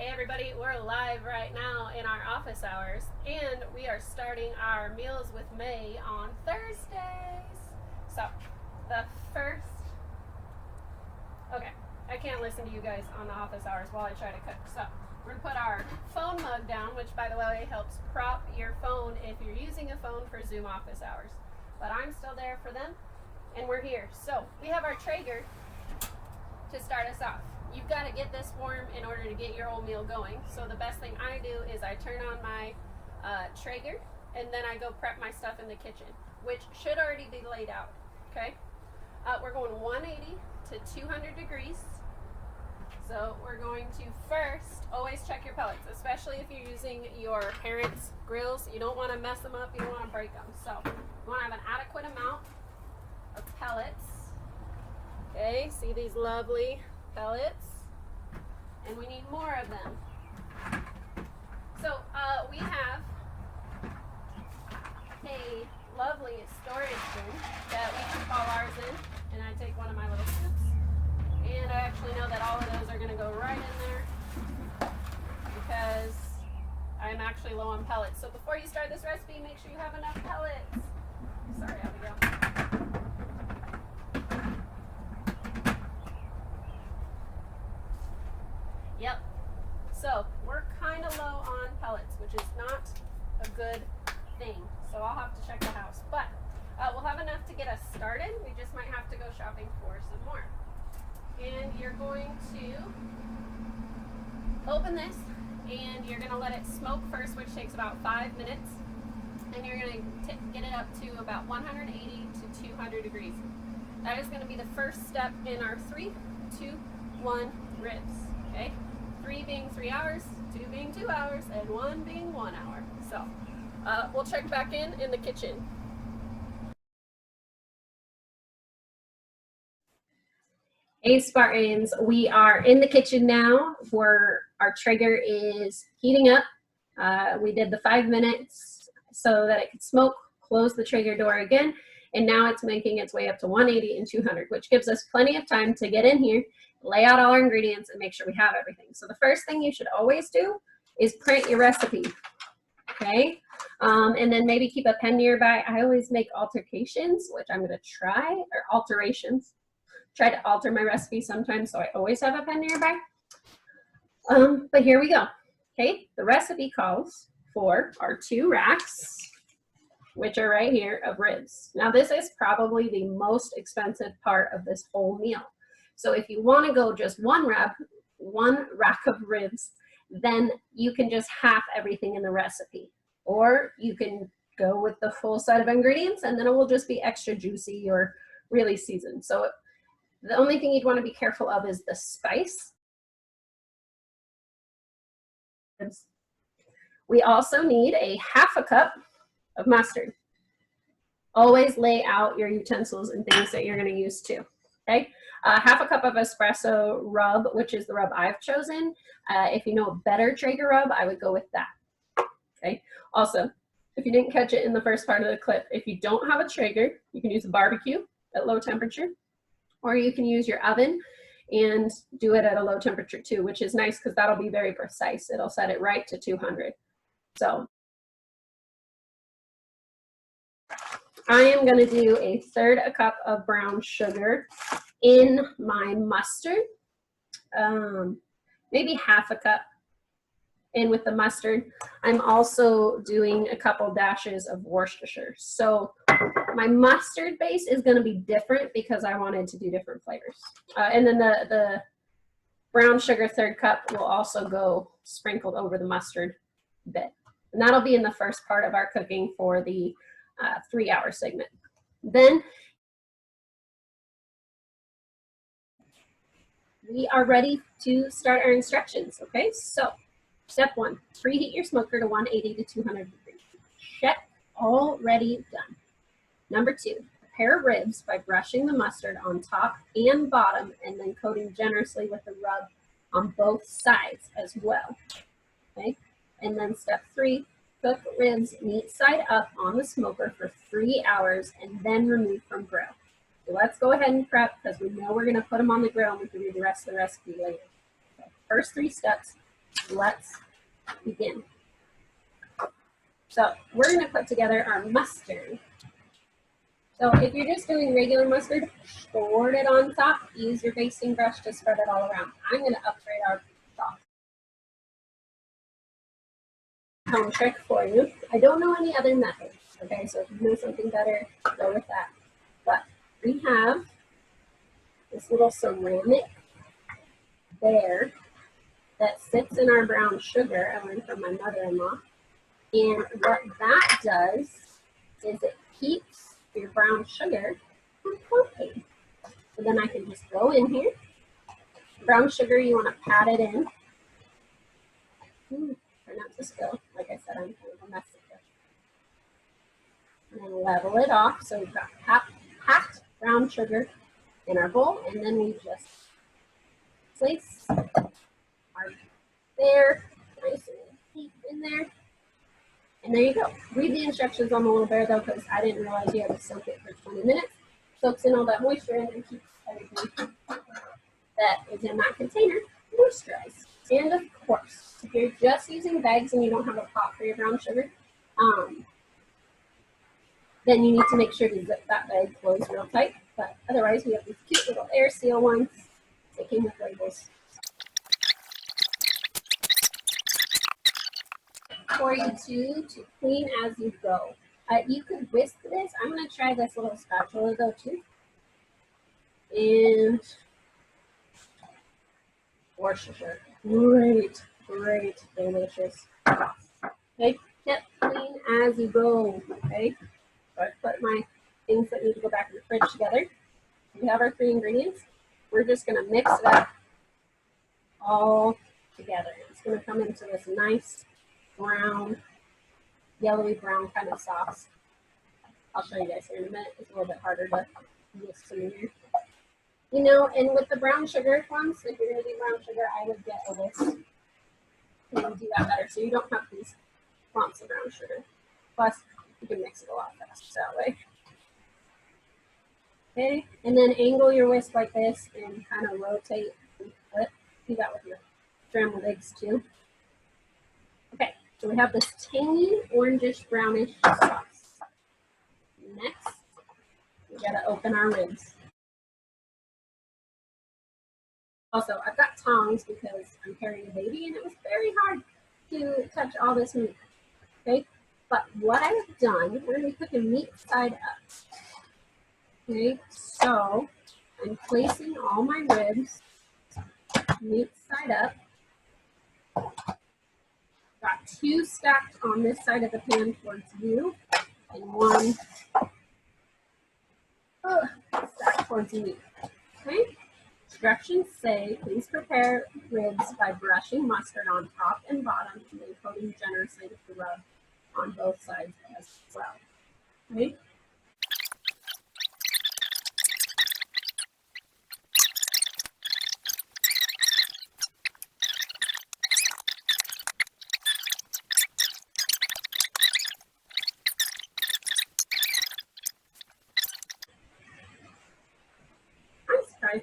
Hey everybody, we're live right now in our office hours, and we are starting our Meals with May on Thursdays. So, the first... Okay, I can't listen to you guys on the office hours while I try to cook. So, we're going to put our phone mug down, which by the way helps prop your phone if you're using a phone for Zoom office hours. But I'm still there for them, and we're here. So, we have our Traeger to start us off. You've got to get this warm in order to get your whole meal going. So the best thing I do is I turn on my Traeger, and then I go prep my stuff in the kitchen, which should already be laid out. Okay, we're going 180 to 200 degrees. So we're going to first always check your pellets, especially if you're using your parents' grills. You don't want to mess them up. You don't want to break them. So you want to have an adequate amount of pellets. Okay, see these lovely pellets, and we need more of them. So we have a lovely storage bin that we keep all ours in, and I take one of my little scoops, and I actually know that all of those are going to go right in there because I'm actually low on pellets. So before you start this recipe, make sure you have enough pellets. Sorry, Abigail. Yep, so we're kind of low on pellets, which is not a good thing. So I'll have to check the house, but we'll have enough to get us started. We just might have to go shopping for some more. And you're going to open this, and you're going to let it smoke first, which takes about 5 minutes. And you're going to get it up to about 180 to 200 degrees. That is going to be the first step in our 3, 2, 1 ribs. Okay? 3 being 3 hours, 2 being 2 hours, and 1 being 1 hour. So we'll check back in the kitchen. Hey Spartans, we are in the kitchen now where our Traeger is heating up. We did the 5 minutes so that it could smoke, close the Traeger door again, and now it's making its way up to 180 and 200, which gives us plenty of time to get in here, lay out all our ingredients, and make sure we have everything. So the first thing you should always do is print your recipe, okay? And then maybe keep a pen nearby. I always make alterations, which I'm gonna try, or alterations. Try to alter my recipe sometimes, so I always have a pen nearby. But here we go, okay? The recipe calls for our 2 racks, which are right here, of ribs. Now this is probably the most expensive part of this whole meal. So if you want to go just one rack of ribs, then you can just half everything in the recipe. Or you can go with the full set of ingredients, and then it will just be extra juicy or really seasoned. So the only thing you'd want to be careful of is the spice. We also need a half a cup of mustard. Always lay out your utensils and things that you're going to use too. Okay, half a cup of espresso rub, which is the rub I've chosen. If you know a better Traeger rub, I would go with that. Okay, also, if you didn't catch it in the first part of the clip, if you don't have a Traeger, you can use a barbecue at low temperature, or you can use your oven and do it at a low temperature too, which is nice because that'll be very precise. It'll set it right to 200. So I am going to do 1/3 cup of brown sugar in my mustard, maybe half a cup in with the mustard. I'm also doing a couple dashes of Worcestershire. So my mustard base is going to be different because I wanted to do different flavors. And then the brown sugar 1/3 cup will also go sprinkled over the mustard bit. And that'll be in the first part of our cooking for the 3-hour segment. Then we are ready to start our instructions, okay? So step 1, preheat your smoker to 180 to 200 degrees. Check, already done. Number 2, prepare ribs by brushing the mustard on top and bottom and then coating generously with the rub on both sides as well, okay? And then step 3, cook ribs meat side up on the smoker for 3 hours and then remove from grill. So let's go ahead and prep because we know we're going to put them on the grill and we can do the rest of the recipe later. Okay. First 3 steps, let's begin. So we're going to put together our mustard. So if you're just doing regular mustard, spread it on top. Use your basting brush to spread it all around. I'm going to upgrade our sauce. Home trick for you. I don't know any other method. Okay, so if you know something better, go with that. But we have this little ceramic there that sits in our brown sugar. I learned from my mother-in-law. And what that does is it keeps your brown sugar from clumping. So then I can just go in here. Brown sugar, you want to pat it in. Try not to spill. Like I said, I'm kind of a mess here. And then level it off. So we've got packed brown sugar in our bowl, and then we just place our there, nice and deep in there. And there you go. Read the instructions on the little bear though, because I didn't realize you had to soak it for 20 minutes. Soaks in all that moisture and then keeps everything that is in that container moisturized. And of course, if you're just using bags and you don't have a pot for your brown sugar, then you need to make sure to zip that bag closed real tight. But otherwise, we have these cute little air seal ones that came with labels. For you to clean as you go. You could whisk this. I'm going to try this little spatula though too. And Worcestershire. Great, delicious. Okay, tip, clean as you go. Okay, so I put my things that need to go back in the fridge together. We have our 3 ingredients. We're just going to mix it up all together. It's going to come into this nice brown, yellowy brown kind of sauce. I'll show you guys here in a minute. It's a little bit harder to mix in here. You know, and with the brown sugar ones, if you're going to do brown sugar, I would get a whisk. And do that better so you don't have these clumps of brown sugar. Plus, you can mix it a lot faster that way. Okay, and then angle your whisk like this and kind of rotate and flip. Do that with your scrambled eggs too. Okay, so we have this tangy, orangish, brownish sauce. Next, we gotta open our ribs. Also, I've got tongs because I'm carrying a baby and it was very hard to touch all this meat. Okay, but what I've done, we're gonna be cooking meat side up. Okay, so I'm placing all my ribs meat side up. Got 2 stacked on this side of the pan towards you, and 1 stacked towards me. Okay. Instructions say, please prepare ribs by brushing mustard on top and bottom and then coating generously with the rub on both sides as well. Okay.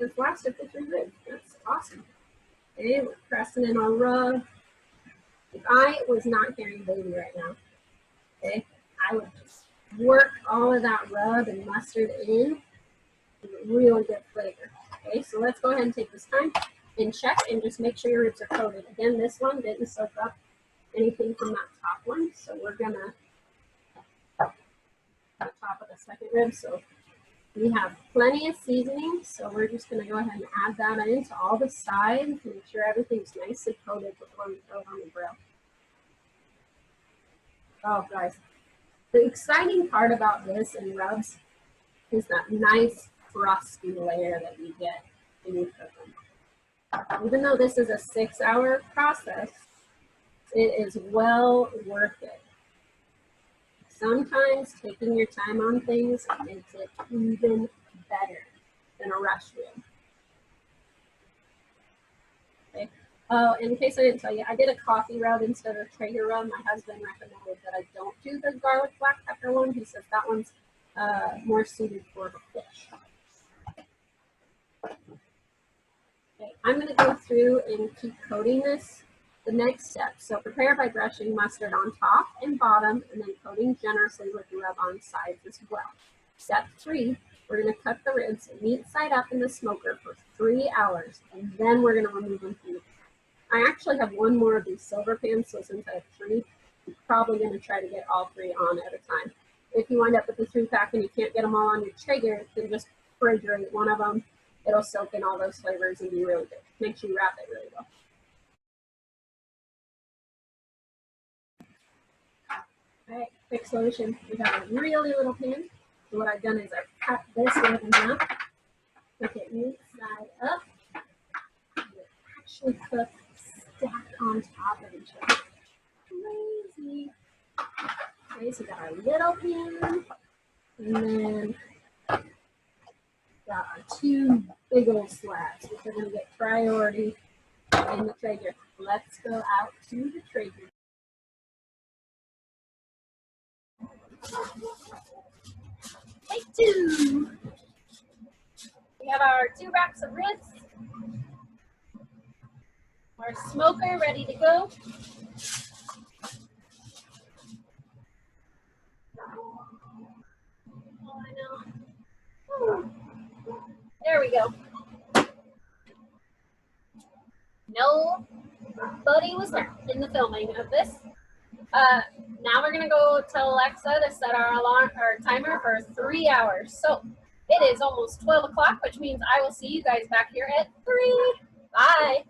This lasted for 3 ribs. That's awesome. Okay, we're pressing in our rub. If I was not carrying baby right now, okay, I would just work all of that rub and mustard in with really good flavor. Okay, so let's go ahead and take this time and check and just make sure your ribs are coated. Again, this one didn't soak up anything from that top one, so we're gonna on the top of the second rib. So we have plenty of seasoning, so we're just going to go ahead and add that into all the sides, make sure everything's nicely coated before we throw it on the grill. Oh, guys, the exciting part about this and rubs is that nice crusty layer that you get when you cook them. Even though this is a 6-hour process, it is well worth it. Sometimes taking your time on things makes it even better than a rush rib. Okay. Oh, in case I didn't tell you, I did a coffee rub instead of Traeger rub. My husband recommended that I don't do the garlic black pepper one. He says that one's more suited for fish. Okay, I'm going to go through and keep coating this the next step. So prepare by brushing mustard on top and bottom and then coating generously with rub on sides as well. Step 3, we're going to cut the ribs meat side up in the smoker for 3 hours, and then we're going to remove them from the pan. I actually have one more of these silver pans, so since I have 3, I'm probably going to try to get all 3 on at a time. If you wind up with the 3-pack and you can't get them all on your Traeger, then just refrigerate one of them. It'll soak in all those flavors and be really good. Make sure you wrap it really well. All right, quick solution. We have a really little pan. So what I've done is I've cut this rib in half, cook it meat side up, and it actually cook stacked on top of each other. Crazy. Okay, so we got our little pan, and then got our 2 big old slabs, which are going to get priority in the Traeger. Let's go out to the Traeger. Take 2. We have our 2 racks of ribs. Our smoker ready to go. Oh, I know. Ooh. There we go. Nobody was there in the filming of this. Now we're gonna go tell Alexa to set our alarm or timer for 3 hours. So it is almost 12 o'clock, which means I will see you guys back here at 3. Bye.